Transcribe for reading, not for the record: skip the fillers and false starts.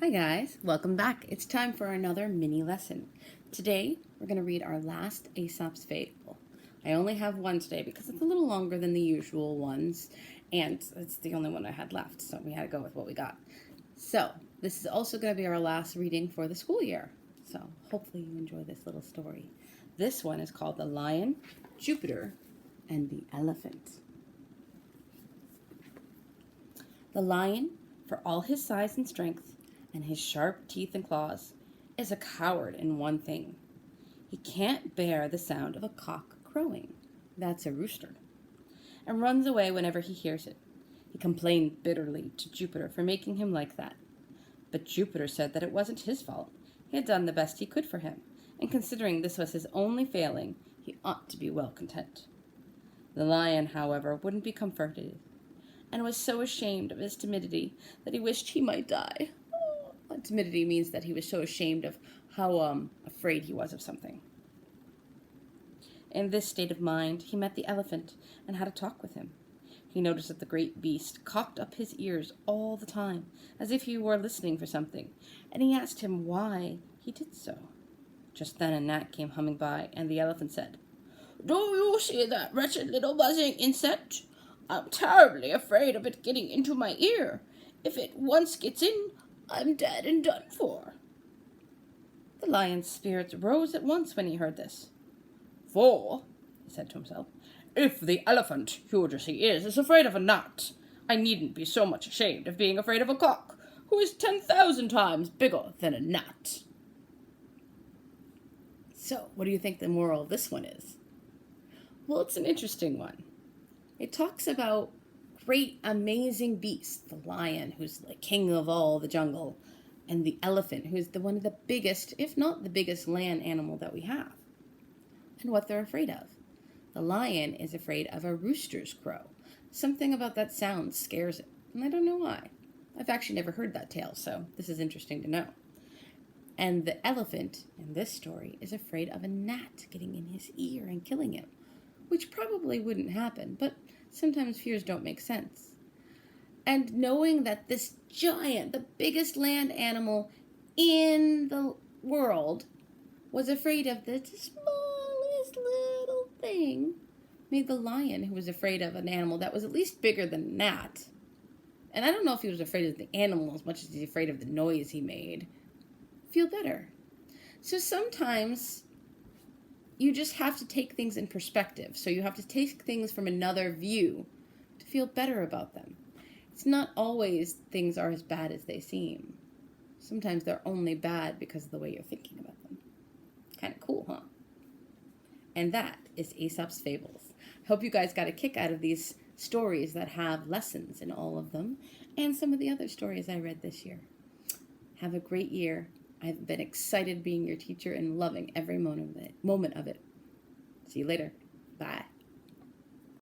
Hi guys, welcome back. It's time for another mini lesson. Today we're going to read our last Aesop's Fable. I only have one today because it's a little longer than the usual ones, and it's the only one I had left, so we had to go with what we got. So this is also going to be our last reading for the school year, so hopefully you enjoy this little story. This one is called The Lion, Jupiter, and the Elephant. The lion, for all his size and strength, and his sharp teeth and claws, is a coward in one thing. He can't bear the sound of a cock crowing. That's a rooster. And runs away whenever he hears it. He complained bitterly to Jupiter for making him like that. But Jupiter said that it wasn't his fault. He had done the best he could for him, and considering this was his only failing, he ought to be well content. The lion, however, wouldn't be comforted, and was so ashamed of his timidity that he wished he might die. Timidity means that he was so ashamed of how afraid he was of something. In this state of mind, he met the elephant and had a talk with him. He noticed that the great beast cocked up his ears all the time, as if he were listening for something, and he asked him why he did so. Just then a gnat came humming by, and the elephant said, "Do you see that wretched little buzzing insect? I'm terribly afraid of it getting into my ear. If it once gets in, I'm dead and done for." The lion's spirits rose at once when he heard this. "For," he said to himself, "if the elephant, huge as he is afraid of a gnat, I needn't be so much ashamed of being afraid of a cock, who is 10,000 times bigger than a gnat." So, what do you think the moral of this one is? Well, it's an interesting one. It talks about great, amazing beasts, the lion, who's the king of all the jungle, and the elephant, who's one of the biggest, if not the biggest land animal that we have, and what they're afraid of. The lion is afraid of a rooster's crow. Something about that sound scares it, and I don't know why. I've actually never heard that tale, so this is interesting to know. And the elephant, in this story, is afraid of a gnat getting in his ear and killing him, which probably wouldn't happen, but sometimes fears don't make sense. And knowing that this giant, the biggest land animal in the world, was afraid of the smallest little thing, made the lion, who was afraid of an animal that was at least bigger than a gnat, and I don't know if he was afraid of the animal as much as he's afraid of the noise he made, feel better. So sometimes you just have to take things in perspective. So you have to take things from another view to feel better about them. It's not always things are as bad as they seem. Sometimes they're only bad because of the way you're thinking about them. Kind of cool, huh? And that is Aesop's Fables. I hope you guys got a kick out of these stories that have lessons in all of them, and some of the other stories I read this year. Have a great year. I've been excited being your teacher and loving every moment of it. See you later. Bye.